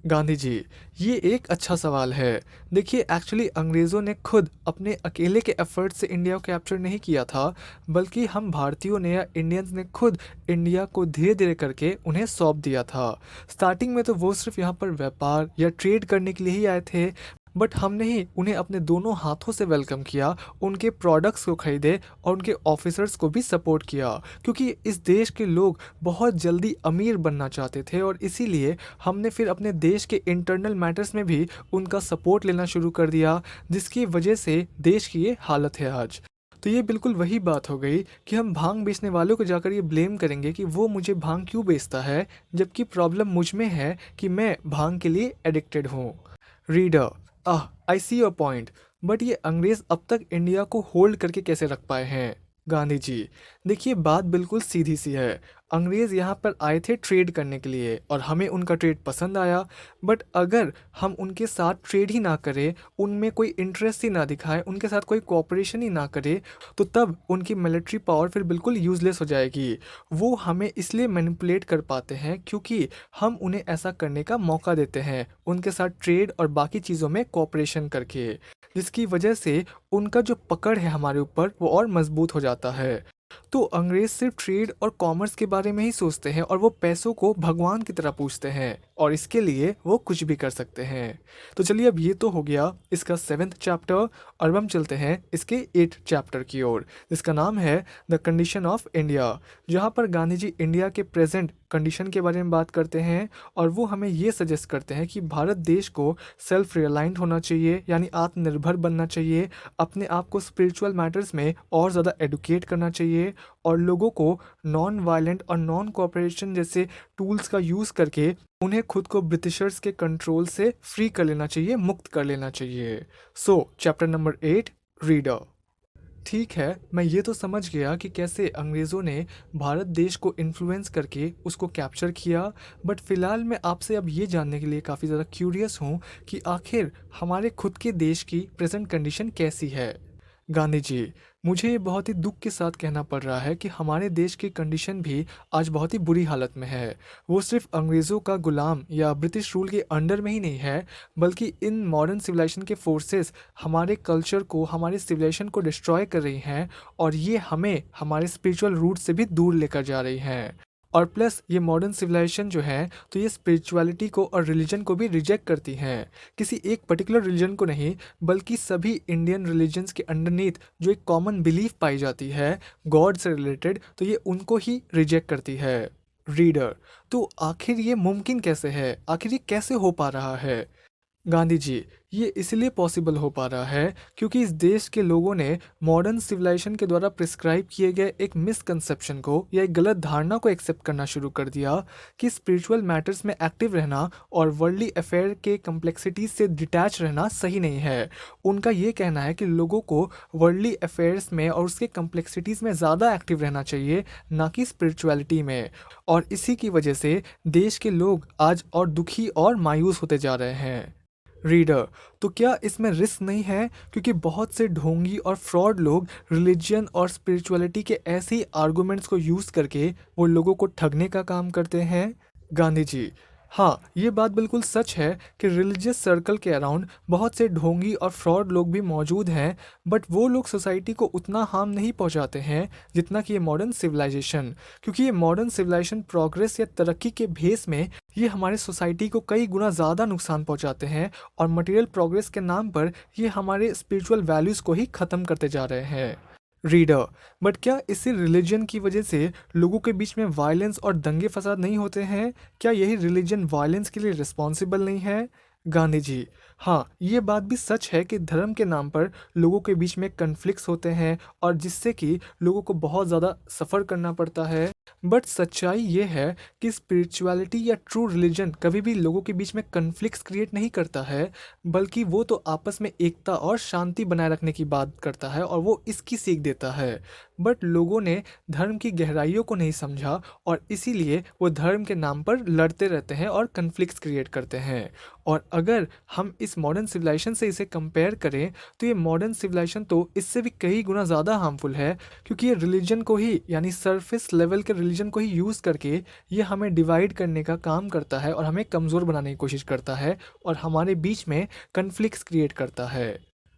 Speaker 1: गांधी जी, ये एक अच्छा सवाल है। देखिए, एक्चुअली अंग्रेज़ों ने खुद अपने अकेले के एफर्ट से इंडिया को कैप्चर नहीं किया था, बल्कि हम भारतीयों ने या इंडियंस ने खुद इंडिया को धीरे धीरे करके उन्हें सौंप दिया था। स्टार्टिंग में तो वो सिर्फ यहाँ पर व्यापार या ट्रेड करने के लिए ही आए थे, बट हमने ही उन्हें अपने दोनों हाथों से वेलकम किया, उनके प्रोडक्ट्स को खरीदे और उनके ऑफिसर्स को भी सपोर्ट किया, क्योंकि इस देश के लोग बहुत जल्दी अमीर बनना चाहते थे और इसीलिए हमने फिर अपने देश के इंटरनल मैटर्स में भी उनका सपोर्ट लेना शुरू कर दिया, जिसकी वजह से देश की ये हालत है आज। तो ये बिल्कुल वही बात हो गई कि हम भांग बेचने वालों को जाकर ये ब्लेम करेंगे कि वो मुझे भांग क्यों बेचता है, जबकि प्रॉब्लम मुझ में है कि मैं भांग के लिए एडिक्टेड हूँ। Reader, I see your point, but ये अंग्रेज अब तक इंडिया को होल्ड करके कैसे रख पाए हैं? गांधी जी, देखिए बात बिल्कुल सीधी सी है। अंग्रेज यहाँ पर आए थे ट्रेड करने के लिए और हमें उनका ट्रेड पसंद आया, बट अगर हम उनके साथ ट्रेड ही ना करें, उनमें कोई इंटरेस्ट ही ना दिखाएं, उनके साथ कोई कोऑपरेशन ही ना करें, तो तब उनकी मिलिट्री पावर फिर बिल्कुल यूजलेस हो जाएगी। वो हमें इसलिए मैनिपुलेट कर पाते हैं क्योंकि हम उन्हें ऐसा करने का मौका देते हैं, उनके साथ ट्रेड और बाकी चीज़ों में कोऑपरेशन करके, जिसकी वजह से उनका जो पकड़ है हमारे ऊपर वो और मजबूत हो जाता है। तो अंग्रेज सिर्फ ट्रेड और कॉमर्स के बारे में ही सोचते हैं और वो पैसों को भगवान की तरह पूजते हैं और इसके लिए वो कुछ भी कर सकते हैं। तो चलिए, अब ये तो हो गया इसका 7th चैप्टर और अब हम चलते हैं इसके 8th चैप्टर की ओर, जिसका नाम है द कंडीशन ऑफ इंडिया, जहाँ पर गांधी जी इंडिया के प्रेजेंट कंडीशन के बारे में बात करते हैं और वो हमें ये सजेस्ट करते हैं कि भारत देश को सेल्फ रियलाइंड होना चाहिए, यानी आत्मनिर्भर बनना चाहिए, अपने आप को स्पिरिचुअल मैटर्स में और ज़्यादा एडुकेट करना चाहिए और लोगों को नॉन वायलेंट और नॉन कोऑपरेशन जैसे टूल्स का यूज़ करके उन्हें खुद को ब्रिटिशर्स के कंट्रोल से फ्री कर लेना चाहिए, मुक्त कर लेना चाहिए। सो चैप्टर नंबर 8, रीडर। ठीक है, मैं ये तो समझ गया कि कैसे अंग्रेज़ों ने भारत देश को इन्फ्लुएंस करके उसको कैप्चर किया, बट फ़िलहाल मैं आपसे अब ये जानने के लिए काफ़ी ज़्यादा क्यूरियस हूँ कि आखिर हमारे खुद के देश की प्रेजेंट कंडीशन कैसी है? गांधी जी, मुझे ये बहुत ही दुख के साथ कहना पड़ रहा है कि हमारे देश की कंडीशन भी आज बहुत ही बुरी हालत में है। वो सिर्फ अंग्रेज़ों का गुलाम या ब्रिटिश रूल के अंडर में ही नहीं है, बल्कि इन मॉडर्न सिविलाइजेशन के फोर्सेस हमारे कल्चर को, हमारे सिविलाइजेशन को डिस्ट्रॉय कर रही हैं और ये हमें हमारे स्पिरिचुअल रूट से भी दूर लेकर जा रही हैं। और प्लस ये मॉडर्न सिविलाइजेशन जो है तो ये स्पिरिचुअलिटी को और रिलीजन को भी रिजेक्ट करती हैं, किसी एक पर्टिकुलर रिलीजन को नहीं बल्कि सभी इंडियन रिलीजन्स के अंडरनीथ जो एक कॉमन बिलीफ पाई जाती है गॉड से रिलेटेड, तो ये उनको ही रिजेक्ट करती है। रीडर, तो आखिर ये मुमकिन कैसे है, आखिर ये कैसे हो पा रहा है? गांधी जी, ये इसलिए पॉसिबल हो पा रहा है क्योंकि इस देश के लोगों ने मॉडर्न सिविलाइजेशन के द्वारा प्रिस्क्राइब किए गए एक मिसकंसेप्शन को या एक गलत धारणा को एक्सेप्ट करना शुरू कर दिया कि स्पिरिचुअल मैटर्स में एक्टिव रहना और वर्ल्डली अफेयर के कम्प्लेक्सिटीज से डिटैच रहना सही नहीं है। उनका ये कहना है कि लोगों को वर्ल्डली अफेयर्स में और उसके कम्प्लेक्सिटीज में ज़्यादा एक्टिव रहना चाहिए, ना कि स्पिरिचुअलिटी में। और इसी की वजह से देश के लोग आज और दुखी और मायूस होते जा रहे हैं। रीडर, तो क्या इसमें रिस्क नहीं है क्योंकि बहुत से ढोंगी और फ्रॉड लोग रिलीजन और स्पिरिचुअलिटी के ऐसे ही आर्गुमेंट्स को यूज़ करके वो लोगों को ठगने का काम करते हैं? गांधी जी, हाँ, ये बात बिल्कुल सच है कि रिलीजियस सर्कल के अराउंड बहुत से ढोंगी और फ्रॉड लोग भी मौजूद हैं, बट वो लोग सोसाइटी को उतना हार्म नहीं पहुंचाते हैं जितना कि ये मॉडर्न सिविलाइजेशन। क्योंकि ये मॉडर्न सिविलाइजेशन प्रोग्रेस या तरक्की के भेस में ये हमारे सोसाइटी को कई गुना ज़्यादा नुकसान पहुंचाते हैं और मटेरियल प्रोग्रेस के नाम पर ये हमारे स्पिरिचुअल वैल्यूज़ को ही ख़त्म करते जा रहे हैं। रीडर, बट क्या इसी रिलीजन की वजह से लोगों के बीच में वायलेंस और दंगे फसाद नहीं होते हैं? क्या यही रिलीजन वायलेंस के लिए रिस्पॉन्सिबल नहीं है? गांधी जी, हाँ, ये बात भी सच है कि धर्म के नाम पर लोगों के बीच में कन्फ्लिक्ट्स होते हैं और जिससे कि लोगों को बहुत ज़्यादा सफ़र करना पड़ता है। बट सच्चाई ये है कि स्पिरिचुअलिटी या ट्रू रिलीजन कभी भी लोगों के बीच में कन्फ्लिक्ट्स क्रिएट नहीं करता है, बल्कि वो तो आपस में एकता और शांति बनाए रखने की बात करता है और वो इसकी सीख देता है। बट लोगों ने धर्म की गहराइयों को नहीं समझा और इसीलिए वो धर्म के नाम पर लड़ते रहते हैं और कन्फ्लिक्ट्स क्रिएट करते हैं। और अगर हम इस मॉडर्न सिविलाइजेशन से इसे कंपेयर करें तो ये मॉडर्न सिविलाइजेशन तो इससे भी कई गुना ज़्यादा हार्मफुल है, क्योंकि ये रिलीजन को ही यानी सरफेस लेवल के रिलीजन को ही यूज़ करके ये हमें डिवाइड करने का काम करता है और हमें कमज़ोर बनाने की कोशिश करता है और हमारे बीच में कन्फ्लिक्ट्स क्रिएट करता है।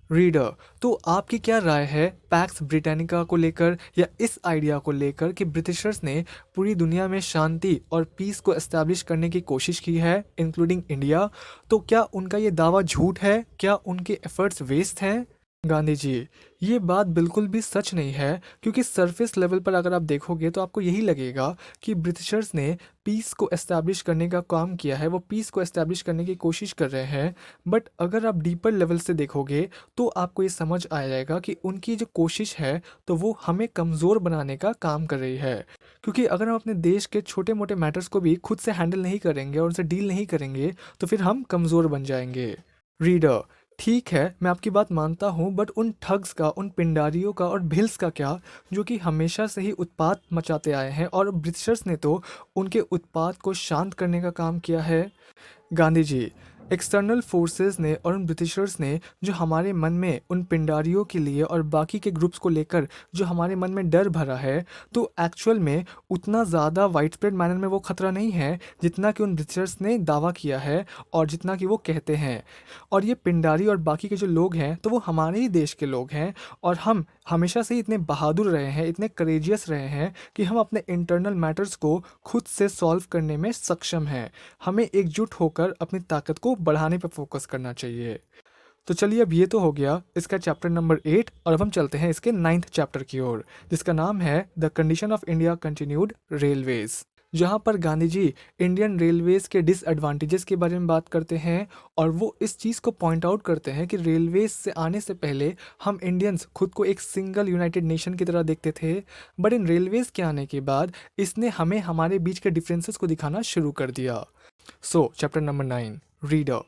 Speaker 1: रीडर, तो आपकी क्या राय है पैक्स ब्रिटानिका को लेकर या इस आइडिया को लेकर कि ब्रिटिशर्स ने पूरी दुनिया में शांति और पीस को एस्टैब्लिश करने की कोशिश की है इंक्लूडिंग इंडिया? तो क्या उनका ये दावा झूठ है? क्या उनके एफर्ट्स वेस्ट हैं? गांधी जी, ये बात बिल्कुल भी सच नहीं है, क्योंकि सरफेस लेवल पर अगर आप देखोगे तो आपको यही लगेगा कि ब्रिटिशर्स ने पीस को एस्टैब्लिश करने का काम किया है, वो पीस को एस्टैब्लिश करने की कोशिश कर रहे हैं। बट अगर आप डीपर लेवल से देखोगे तो आपको ये समझ आ जाएगा कि उनकी जो कोशिश है तो वो हमें कमज़ोर बनाने का काम कर रही है। क्योंकि अगर हम अपने देश के छोटे मोटे मैटर्स को भी खुद से हैंडल नहीं करेंगे और उनसे डील नहीं करेंगे तो फिर हम कमज़ोर बन जाएंगे। रीडर, ठीक है, मैं आपकी बात मानता हूँ, बट उन ठग्स का, उन पिंडारियों का और भिल्स का क्या, जो कि हमेशा से ही उत्पात मचाते आए हैं और ब्रिटिशर्स ने तो उनके उत्पात को शांत करने का काम किया है? गांधी जी, एक्सटर्नल फोर्सेस ने और उन ब्रिटिशर्स ने जो हमारे मन में उन पिंडारियों के लिए और बाकी के ग्रुप्स को लेकर जो हमारे मन में डर भरा है, तो एक्चुअल में उतना ज़्यादा वाइड स्प्रेड मैनर में वो खतरा नहीं है जितना कि उन ब्रिटिशर्स ने दावा किया है और जितना कि वो कहते हैं। और ये पिंडारी और बाकी के जो लोग हैं तो वो हमारे ही देश के लोग हैं और हम हमेशा से ही इतने बहादुर रहे हैं, इतने करेजियस रहे हैं कि हम अपने इंटरनल मैटर्स को खुद से सॉल्व करने में सक्षम हैं। हमें एकजुट होकर अपनी ताकत को बढ़ाने पर फोकस करना चाहिए। तो चलिए, अब ये तो हो गया इसका चैप्टर नंबर 8 और अब हम चलते हैं इसके 9th चैप्टर की ओर, जिसका नाम है the condition of India continued railways, जहाँ पर गांधी जी इंडियन रेलवेज के डिसएडवांटेजेस के बारे में बात करते हैं और वो इस चीज़ को पॉइंट आउट करते हैं कि रेलवेज से आने से पहले हम इंडियंस खुद को एक सिंगल यूनाइटेड नेशन की तरह देखते थे, बट इन रेलवेज के आने के बाद इसने हमें हमारे बीच के डिफरेंसेस को दिखाना शुरू कर दिया। सो चैप्टर नंबर 9, रीडर,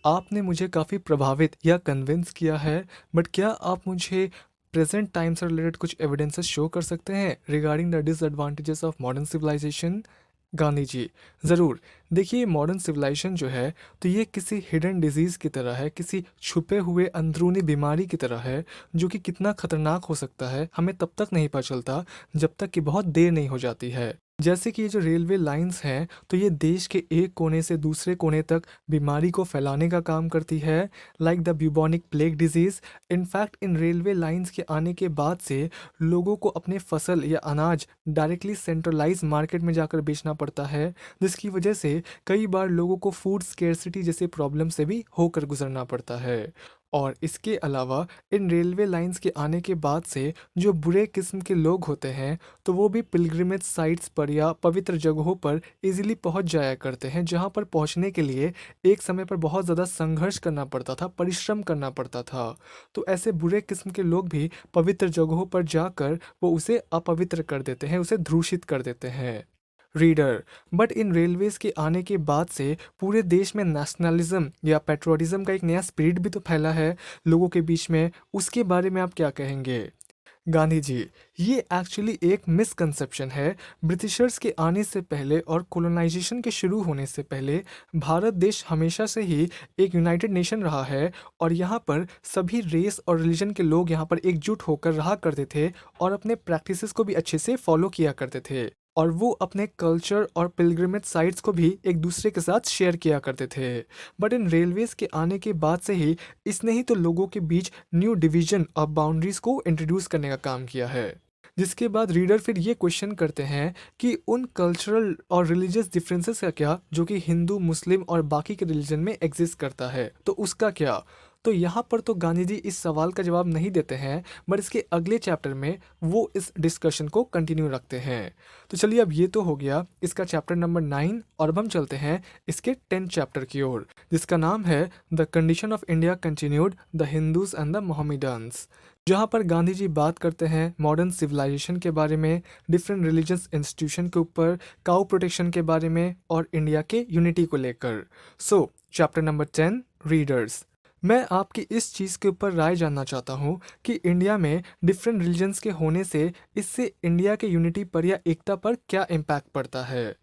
Speaker 1: आपने मुझे काफ़ी प्रभावित या कन्विंस किया है, बट क्या आप मुझे प्रेजेंट टाइम से रिलेटेड कुछ एविडेंसेस शो कर सकते हैं regarding the disadvantages of modern civilisation? Gandhi ji, ज़रूर। देखिए, मॉडर्न सिविलाइजेशन जो है तो ये किसी हिडन डिजीज़ की तरह है, किसी छुपे हुए अंदरूनी बीमारी की तरह है, जो कि कितना खतरनाक हो सकता है हमें तब तक नहीं पता चलता जब तक कि बहुत देर नहीं हो जाती है। जैसे कि ये जो रेलवे लाइंस हैं तो ये देश के एक कोने से दूसरे कोने तक बीमारी को फैलाने का काम करती है, like the bubonic plague disease. In fact in railway lines के आने के बाद से लोगों को अपने फसल या अनाज डायरेक्टली सेंट्रलाइज मार्केट में जाकर बेचना पड़ता है, जिसकी वजह से कई बार लोगों को फूड स्केर्सिटी जैसे प्रॉब्लम से भी होकर गुजरना पड़ता है। और इसके अलावा इन रेलवे लाइंस के आने के बाद से जो बुरे किस्म के लोग होते हैं तो वो भी पिलग्रिमेज साइट्स पर या पवित्र जगहों पर इजीली पहुंच जाया करते हैं, जहां पर पहुंचने के लिए एक समय पर बहुत ज़्यादा संघर्ष करना पड़ता था, परिश्रम करना पड़ता था। तो ऐसे बुरे किस्म के लोग भी पवित्र जगहों पर जाकर वो उसे अपवित्र कर देते हैं, उसे दूषित कर देते हैं। रीडर, बट इन रेलवेज के आने के बाद से पूरे देश में नेशनलिज्म या पेट्रोटिज्म का एक नया स्पिरिट भी तो फैला है लोगों के बीच में, उसके बारे में आप क्या कहेंगे? गांधी जी, ये एक्चुअली एक मिसकंसेप्शन है। ब्रिटिशर्स के आने से पहले और कॉलोनाइजेशन के शुरू होने से पहले भारत देश हमेशा से ही एक यूनाइटेड नेशन रहा है और यहाँ पर सभी रेस और रिलीजन के लोग यहाँ पर एकजुट होकर रहा करते थे और अपने प्रैक्टिसेस को भी अच्छे से फॉलो किया करते थे और वो अपने कल्चर और पिलग्रिमेज साइट्स को भी एक दूसरे के साथ शेयर किया करते थे। बट इन रेलवेज के आने के बाद से ही इसने ही तो लोगों के बीच न्यू डिवीजन और बाउंड्रीज को इंट्रोड्यूस करने का काम किया है। जिसके बाद रीडर फिर ये क्वेश्चन करते हैं कि उन कल्चरल और रिलीजियस डिफरेंसेस का क्या जो कि हिंदू, मुस्लिम और बाकी के रिलीजन में एग्जिस्ट करता है, तो उसका क्या? तो यहाँ पर तो गांधी जी इस सवाल का जवाब नहीं देते हैं, बट इसके अगले चैप्टर में वो इस डिस्कशन को कंटिन्यू रखते हैं। तो चलिए, अब ये तो हो गया इसका चैप्टर नंबर 9 और अब हम चलते हैं इसके 10th चैप्टर की ओर, जिसका नाम है the condition of India continued, the Hindus and the Mohammedans, जहाँ पर गांधी जी बात करते हैं मॉडर्न सिविलाइजेशन के बारे में, डिफरेंट रिलीजियस इंस्टीट्यूशन के ऊपर, काउ प्रोटेक्शन के बारे में और इंडिया के यूनिटी को लेकर। सो चैप्टर नंबर 10, रीडर्स, मैं आपकी इस चीज़ के ऊपर राय जानना चाहता हूँ कि इंडिया में डिफरेंट रिलीजन्स के होने से इससे इंडिया के यूनिटी पर या एकता पर क्या इम्पैक्ट पड़ता है?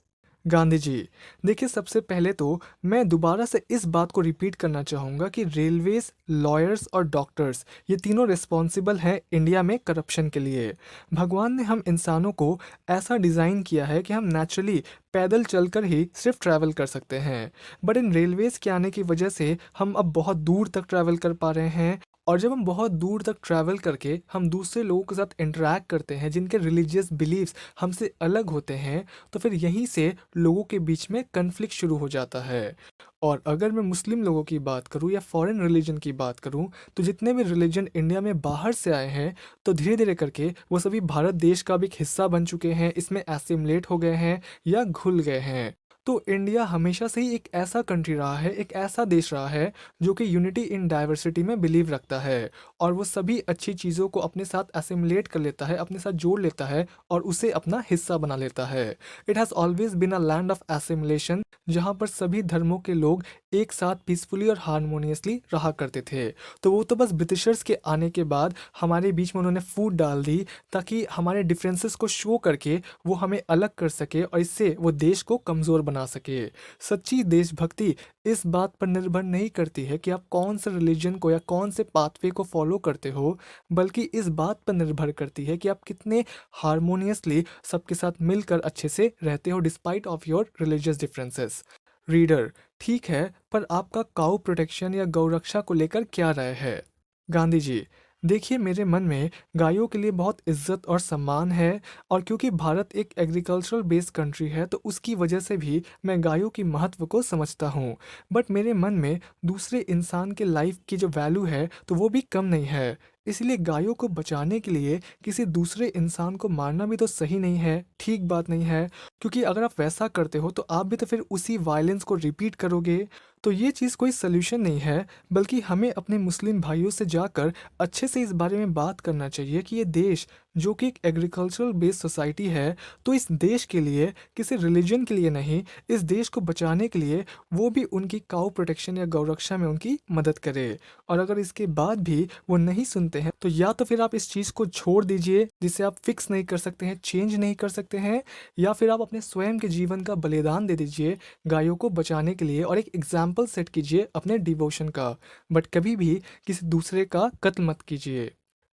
Speaker 1: गांधी जी, देखिए, सबसे पहले तो मैं दोबारा से इस बात को रिपीट करना चाहूँगा कि रेलवेज, लॉयर्स और डॉक्टर्स, ये तीनों रिस्पॉन्सिबल हैं इंडिया में करप्शन के लिए। भगवान ने हम इंसानों को ऐसा डिज़ाइन किया है कि हम नेचुरली पैदल चलकर ही सिर्फ ट्रैवल कर सकते हैं, बट इन रेलवेज़ के आने की वजह से हम अब बहुत दूर तक ट्रैवल कर पा रहे हैं। और जब हम बहुत दूर तक ट्रैवल करके हम दूसरे लोगों के साथ इंटरेक्ट करते हैं जिनके रिलीजियस बिलीव्स हमसे अलग होते हैं, तो फिर यहीं से लोगों के बीच में कन्फ्लिक्ट शुरू हो जाता है। और अगर मैं मुस्लिम लोगों की बात करूं या फॉरेन रिलीजन की बात करूं, तो जितने भी रिलीजन इंडिया में बाहर से आए हैं, तो धीरे धीरे करके वो सभी भारत देश का भी एक हिस्सा बन चुके हैं, इसमें एसिमुलेट हो गए हैं या घुल गए हैं। तो इंडिया हमेशा से ही एक ऐसा कंट्री रहा है, एक ऐसा देश रहा है जो कि यूनिटी इन डाइवर्सिटी में बिलीव रखता है और वो सभी अच्छी चीज़ों को अपने साथ एसिमुलेट कर लेता है, अपने साथ जोड़ लेता है और उसे अपना हिस्सा बना लेता है। It has always been a land of assimilation, जहाँ पर सभी धर्मों के लोग एक साथ पीसफुली और हारमोनियसली रहा करते थे। तो वो तो बस ब्रिटिशर्स के आने के बाद हमारे बीच में उन्होंने फूट डाल दी ताकि हमारे डिफरेंसेस को शो करके वो हमें अलग कर सके और इससे वो देश को कमज़ोर बना सके। सच्ची देशभक्ति इस बात पर निर्भर नहीं करती है कि आप कौन से रिलीजन को या कौन से पाथवे को फॉलो करते हो, बल्कि इस बात पर निर्भर करती है कि आप कितने हारमोनियसली सबके साथ मिलकर अच्छे से रहते हो despite of your religious differences. Reader, ठीक है, पर आपका काऊ प्रोटेक्शन या गौरक्षा को लेकर क्या राय है? गांधी जी, देखिए, मेरे मन में गायों के लिए बहुत इज्जत और सम्मान है और क्योंकि भारत एक एग्रीकल्चरल बेस्ड कंट्री है तो उसकी वजह से भी मैं गायों की महत्व को समझता हूँ। बट मेरे मन में दूसरे इंसान के लाइफ की जो वैल्यू है तो वो भी कम नहीं है। इसलिए गायों को बचाने के लिए किसी दूसरे इंसान को मारना भी तो सही नहीं है, ठीक बात नहीं है, क्योंकि अगर आप वैसा करते हो तो आप भी तो फिर उसी वायलेंस को रिपीट करोगे। तो ये चीज़ कोई सल्यूशन नहीं है, बल्कि हमें अपने मुस्लिम भाइयों से जाकर अच्छे से इस बारे में बात करना चाहिए कि ये देश जो कि एक एग्रीकल्चरल बेस्ड सोसाइटी है, तो इस देश के लिए, किसी रिलीजन के लिए नहीं, इस देश को बचाने के लिए वो भी उनकी काऊ प्रोटेक्शन या गौरक्षा में उनकी मदद करे। और अगर इसके बाद भी वो नहीं सुनते हैं तो या तो फिर आप इस चीज़ को छोड़ दीजिए जिसे आप फिक्स नहीं कर सकते हैं, चेंज नहीं कर सकते हैं, या फिर आप अपने स्वयं के जीवन का बलिदान दे दीजिए गायों को बचाने के लिए और एक एग्जाम्पल सेट कीजिए अपने डिवोशन का। बट कभी भी किसी दूसरे का कत्ल मत कीजिए।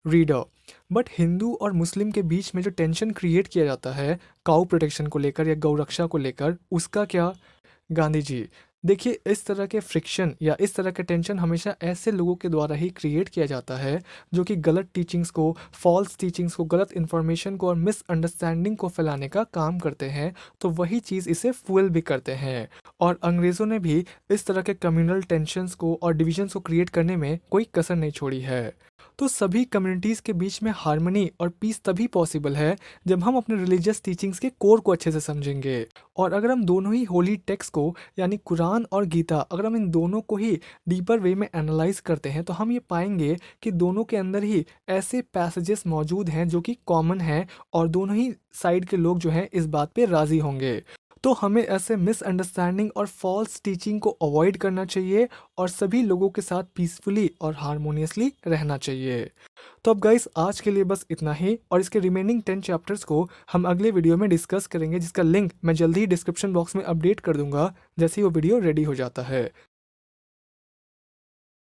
Speaker 1: रीडर, बट हिंदू और मुस्लिम के बीच में जो टेंशन क्रिएट किया जाता है काऊ प्रोटेक्शन को लेकर या गौरक्षा को लेकर, उसका क्या? गांधी जी, देखिए, इस तरह के फ्रिक्शन या इस तरह के टेंशन हमेशा ऐसे लोगों के द्वारा ही क्रिएट किया जाता है जो कि गलत टीचिंग्स को, फॉल्स टीचिंग्स को, गलत इन्फॉर्मेशन को और मिसअंडरस्टैंडिंग को फैलाने का काम करते हैं। तो वही चीज़ इसे फुएल भी करते हैं। और अंग्रेज़ों ने भी इस तरह के कम्युनल टेंशन्स को और डिविजन्स को क्रिएट करने में कोई कसर नहीं छोड़ी है। तो सभी कम्युनिटीज़ के बीच में हार्मनी और पीस तभी पॉसिबल है जब हम अपने रिलीजियस टीचिंग्स के कोर को अच्छे से समझेंगे। और अगर हम दोनों ही होली टेक्स्ट को, यानी कुरान और गीता, अगर हम इन दोनों को ही डीपर वे में एनालाइज करते हैं तो हम ये पाएंगे कि दोनों के अंदर ही ऐसे पैसेजेस मौजूद हैं जो कि कॉमन हैं और दोनों ही साइड के लोग जो हैं इस बात पे राज़ी होंगे। तो हमें ऐसे मिसअंडरस्टैंडिंग और फॉल्स टीचिंग को अवॉइड करना चाहिए और सभी लोगों के साथ पीसफुली और हारमोनियसली रहना चाहिए। तो अब गाइस, आज के लिए बस इतना ही और इसके रिमेनिंग 10 चैप्टर्स को हम अगले वीडियो में डिस्कस करेंगे, जिसका लिंक मैं जल्दी ही डिस्क्रिप्शन बॉक्स में अपडेट कर दूंगा जैसे ही वो वीडियो रेडी हो जाता है।